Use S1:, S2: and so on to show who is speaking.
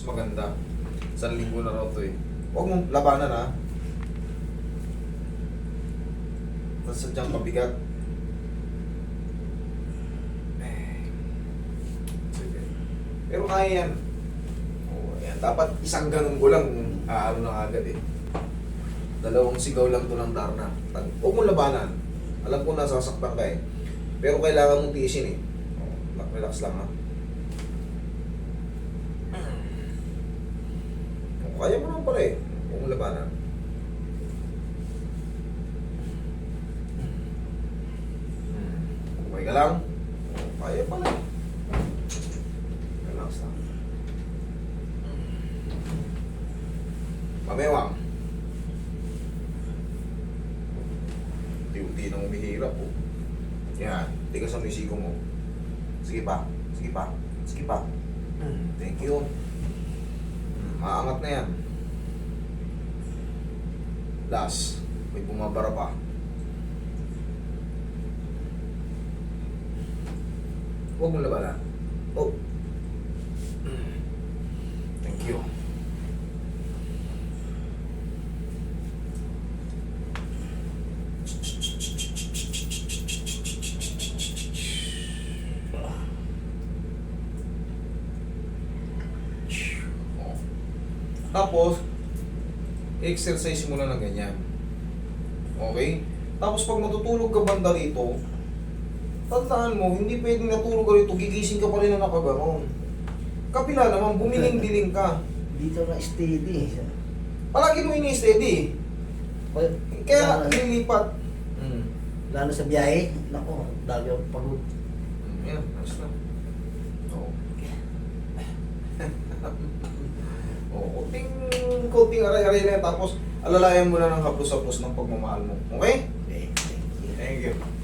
S1: maganda. 1 linggo na raw to eh. Huwag mong labanan ha. Tapos sadyang pabigat. Sige. Pero kaya yan. Oh, ayan. Dapat isang ganun ko lang kung ano na agad eh. 2 sigaw lang to ng Darna. Huwag mong labanan. Alam ko nasasaktan ka eh. Pero kailangan mong tiisin eh. Oh, relax lang ha. Oh, kaya mo naman pala eh. Huwag mong labanan. Okay ka lang? Oh, kaya pala eh. Relax lang. Mamewang. Unti nang umihirap po. Yan, tigas ang misiko mo. Sige pa, sige pa, sige pa. Thank you. Maangat na yan. Last, may bumabara pa. Huwag mong labanan. Oh. Thank you. Tapos, exercise mo na ng ganyan. Okay? Tapos pag matutulog ka banda rito, tandaan mo, hindi pwedeng natulog ka rito, gigising ka pa rin na nakaganon. Kapila naman, bumiling-biling ka.
S2: Dito na steady.
S1: Palagi mo ini-steady. Kaya lilipat.
S2: Lalo sa biyahe, nako, dami ako pagod.
S1: Yan, ayos na. Oo. Kunting aray-aray na yan, tapos alalayan mo na ng haplos-haplos ng pagmamahal mo. Okay?
S2: Okay, thank you.
S1: Thank you.